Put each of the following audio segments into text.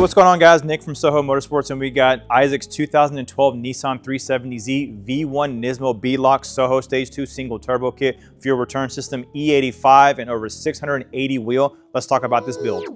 what's going on, guys? Nick from Soho Motorsports, and we got Isaac's 2012 Nissan 370Z V1 NISMO beadlocks Soho Stage 2 single turbo kit, fuel return system, E85, and over 680 wheel. Let's talk about this build.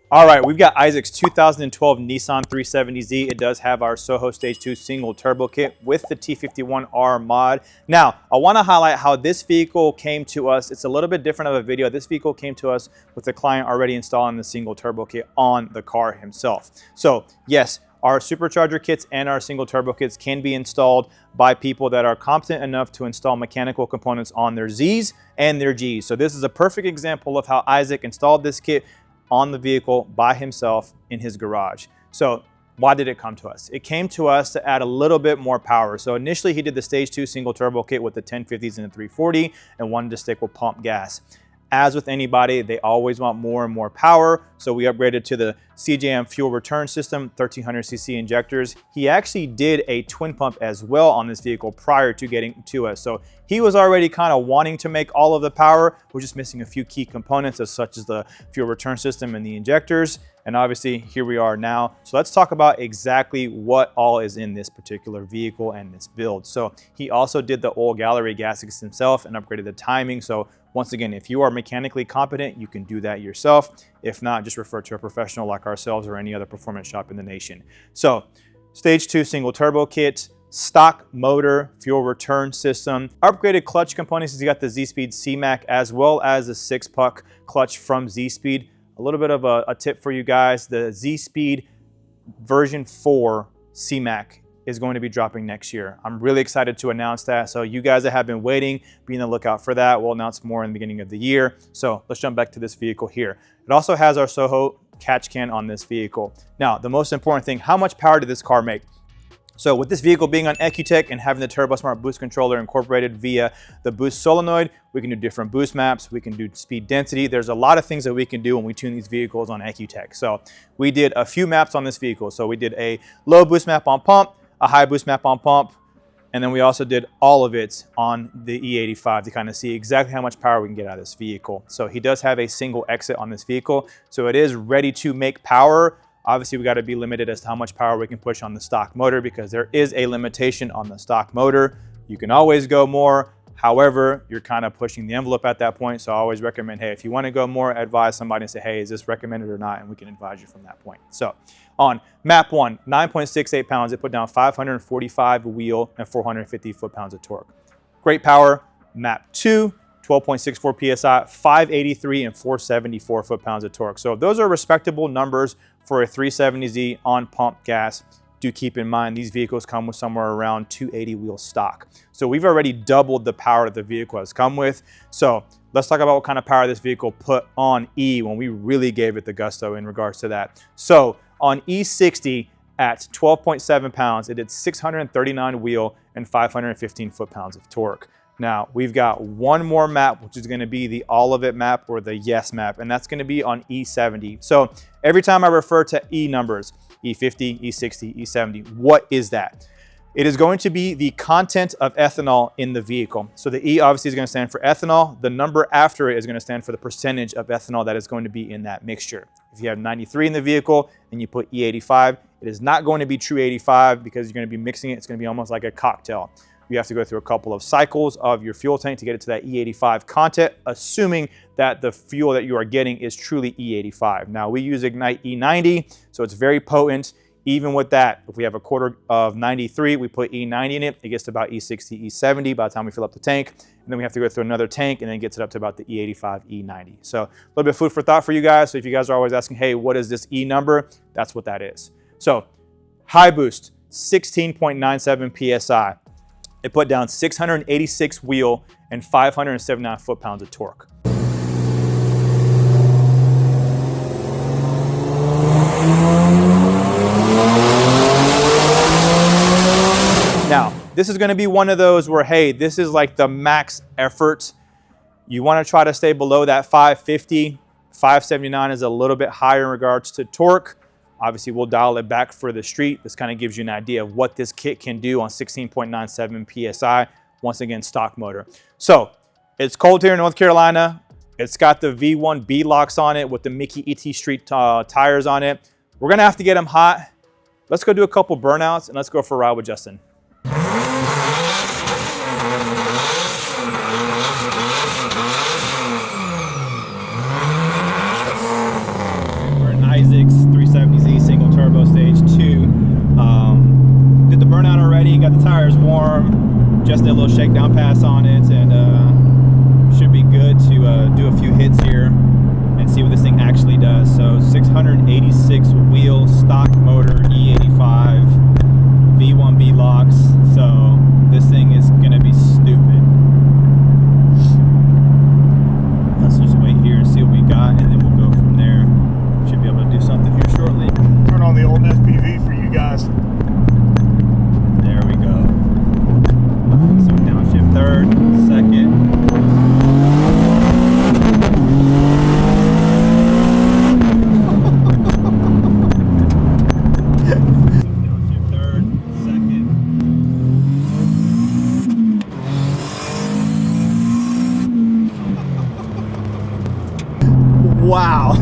All right, we've got Isaac's 2012 Nissan 370Z. It does have our Soho Stage 2 single turbo kit with the T51R mod. Now, I want to highlight how this vehicle came to us. It's a little bit different of a video. This vehicle came to us with the client already installing the single turbo kit on the car himself. So, yes, our supercharger kits and our single turbo kits can be installed by people that are competent enough to install mechanical components on their Zs and their Gs. So this is a perfect example of how Isaac installed this kit on the vehicle by himself in his garage. So why did it come to us? It came to us to add a little bit more power. So initially he did the Stage 2 single turbo kit with the 1050s and the 340 and wanted to stick with pump gas. As with anybody, they always want more and more power. So we upgraded to the CJM fuel return system, 1300cc injectors. He actually did a twin pump as well on this vehicle prior to getting to us. So he was already kind of wanting to make all of the power. We're just missing a few key components such as the fuel return system and the injectors. And obviously here we are now. So let's talk about exactly what all is in this particular vehicle and this build. So he also did the oil gallery gaskets himself and upgraded the timing. So once again, if you are mechanically competent, you can do that yourself. If not, just refer to a professional like ourselves or any other performance shop in the nation. So Stage 2 single turbo kit, stock motor, fuel return system, upgraded clutch components. He's got the Z-Speed C-Mac as well as the 6-puck clutch from Z-Speed. A little bit of a tip for you guys, the Z-Speed version 4 C-Mac is going to be dropping next year. I'm really excited to announce that. So you guys that have been waiting, be on the lookout for that. We'll announce more in the beginning of the year. So let's jump back to this vehicle here. It also has our Soho catch can on this vehicle. Now, the most important thing, how much power did this car make? So with this vehicle being on EcuTech and having the TurboSmart boost controller incorporated via the boost solenoid, we can do different boost maps, we can do speed density. There's a lot of things that we can do when we tune these vehicles on EcuTech. So we did a few maps on this vehicle. So we did a low boost map on pump, a high boost map on pump, and then we also did all of it on the E85 to kind of see exactly how much power we can get out of this vehicle. So he does have a single exit on this vehicle. So it is ready to make power. Obviously, we got to be limited as to how much power we can push on the stock motor because there is a limitation on the stock motor. You can always go more. However, you're kind of pushing the envelope at that point. So I always recommend, hey, if you want to go more, advise somebody and say, hey, is this recommended or not? And we can advise you from that point. So on map 1, 9.68 pounds, it put down 545 wheel and 450 foot-pounds of torque. Great power. Map 2, 12.64 PSI, 583 and 474 foot-pounds of torque. So those are respectable numbers for a 370Z on pump gas. Do keep in mind these vehicles come with somewhere around 280 wheel stock. So we've already doubled the power that the vehicle has come with. So let's talk about what kind of power this vehicle put on E when we really gave it the gusto in regards to that. So on E60 at 12.7 pounds, it did 639 wheel and 515 foot-pounds of torque. Now, we've got one more map, which is going to be the all of it map or the yes map, and that's going to be on E70. So every time I refer to E numbers, E50, E60, E70, what is that? It is going to be the content of ethanol in the vehicle. So the E obviously is going to stand for ethanol. The number after it is going to stand for the percentage of ethanol that is going to be in that mixture. If you have 93 in the vehicle and you put E85, it is not going to be true 85 because you're going to be mixing it. It's going to be almost like a cocktail. You have to go through a couple of cycles of your fuel tank to get it to that E85 content, assuming that the fuel that you are getting is truly E85. Now, we use Ignite E90, so it's very potent. Even with that, if we have a quarter of 93, we put E90 in it, it gets to about E60, E70 by the time we fill up the tank. And then we have to go through another tank and then gets it up to about the E85, E90. So a little bit of food for thought for you guys. So if you guys are always asking, hey, what is this E number? That's what that is. So high boost, 16.97 PSI. It put down 686 wheel and 579 foot-pounds of torque. Now, this is going to be one of those where, hey, this is like the max effort. You want to try to stay below that 550. 579 is a little bit higher in regards to torque. Obviously, we'll dial it back for the street. This kind of gives you an idea of what this kit can do on 16.97 PSI. Once again, stock motor. So it's cold here in North Carolina. It's got the V1 beadlocks on it with the Mickey ET Street tires on it. We're going to have to get them hot. Let's go do a couple burnouts and let's go for a ride with Justin. Isaac's 370Z single turbo stage 2. Did the burnout already, got the tires warm, just did a little shakedown pass on it, and should be good to do a few hits here and see what this thing actually does. So 686 wheel, stock motor, E85, V1 beadlocks. So this thing is gonna be stupid. Let's just wait here and see what we got, and then we'll go from there. Should be able to do something here shortly. Turn on the old FPV for you guys. There we go. So downshift third, second. Downshift third, second. Wow.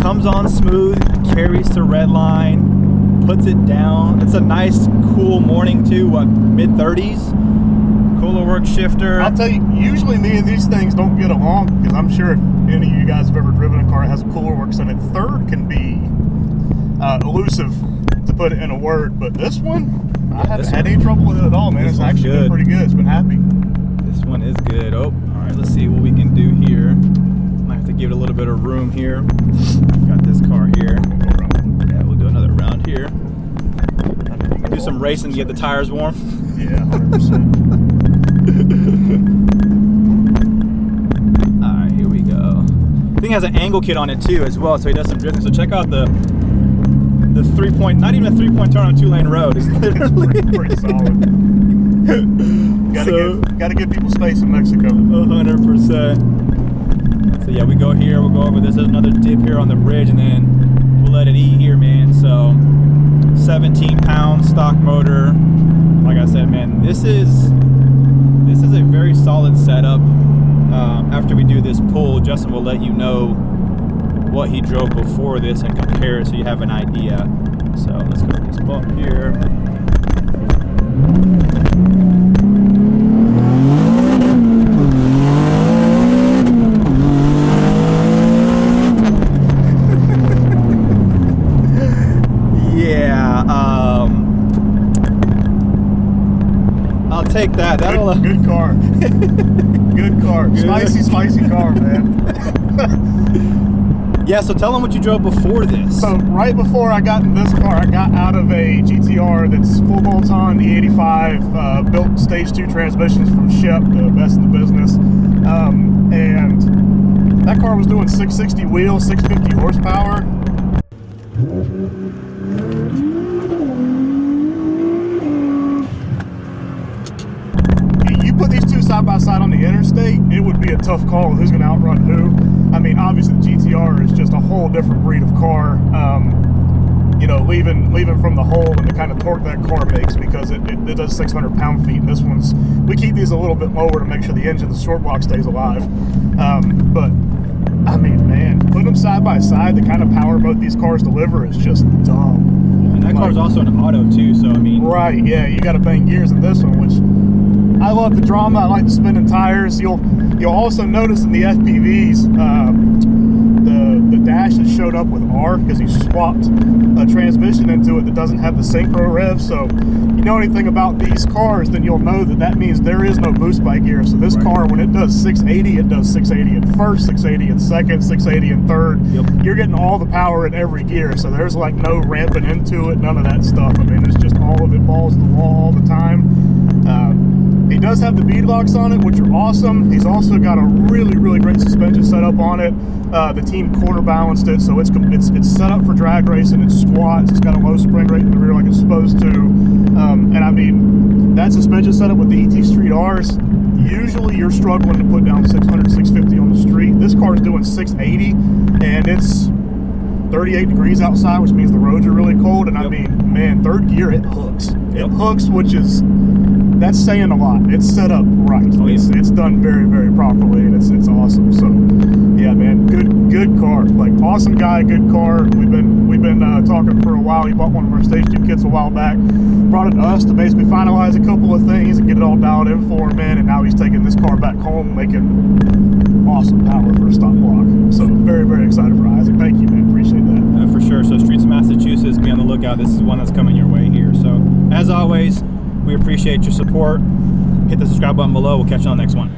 Comes on smooth, carries to red line, puts it down. It's a nice, cool morning too, what, mid-30s? Cooler work shifter. I'll tell you, usually me and these things don't get along, because I'm sure if any of you guys have ever driven a car that has a cooler works in it, third can be elusive, to put it in a word, but this one, I haven't had any trouble with it at all, man. It's actually been pretty good. It's been happy. This one is good. Oh, all right, let's see what we can do here. Might have to give it a little bit of room here. Got this car here. Yeah, we'll do another round here. Do some racing to get the tires warm. Yeah, 100%. All right, here we go. The thing has an angle kit on it too as well, so he does some drifting. So check out the 3-point, not even a 3-point turn on a 2-lane road. It's literally pretty solid. Gotta give people space in Mexico. 100%. So yeah, we go here, we'll go over this. There's another dip here on the bridge, and then we'll let it eat here, man. So 17 pound stock motor. Like I said, man, this is a very solid setup. After we do this pull, Justin will let you know what he drove before this and compare it so you have an idea. So let's go to this bump here. I'll take that. Good car. Good car. Good. Spicy car, man. Yeah, so tell them what you drove before this. So right before I got in this car, I got out of a GTR that's full bolt-on E85, built stage 2 transmissions from Shep, the best in the business. And that car was doing 660 wheels, 650 horsepower. Put these two side by side on the interstate, it would be a tough call who's going to outrun who. I mean, obviously the GTR is just a whole different breed of car. You know, leaving from the hole and the kind of torque that car makes, because it does 600 pound-feet. And this one's, we keep these a little bit lower to make sure the engine, the short block, stays alive. But I mean, man, putting them side by side, the kind of power both these cars deliver is just dumb. And that car's also an auto too, so I mean. Right, yeah, you got to bang gears in this one, which. I love the drama. I like the spinning tires. You'll also notice in the FPVs, the dash has showed up with R because he swapped a transmission into it that doesn't have the synchro rev. So you know anything about these cars, then you'll know that that means there is no boost by gear. So this car, when it does 680, it does 680 in first, 680 in second, 680 in third. Yep. You're getting all the power in every gear. So there's like no ramping into it, none of that stuff. I mean, it's just all of it balls to the wall all the time. He does have the beadlocks on it, which are awesome. He's also got a really, really great suspension setup on it. The team quarter balanced it, so it's set up for drag racing. It squats. It's got a low spring rate in the rear like it's supposed to. And I mean, that suspension setup with the ET Street Rs, usually you're struggling to put down 600, 650 on the street. This car is doing 680, and it's 38 degrees outside, which means the roads are really cold. And I mean, man, third gear, it hooks. It hooks, which is, that's saying a lot. It's set up right. Oh, yeah. It's done very, very properly, and it's awesome. So, yeah, man, good car. Like, awesome guy, good car. We've been talking for a while. He bought one of our Stage 2 kits a while back. Brought it to us to basically finalize a couple of things and get it all dialed in for him, man. And now he's taking this car back home, making awesome power for a stock block. So, very, very excited for Isaac. Thank you, man. Appreciate that. For sure. So Streets of Massachusetts, be on the lookout. This is one that's coming your way here. So as always, we appreciate your support. Hit the subscribe button below. We'll catch you on the next one.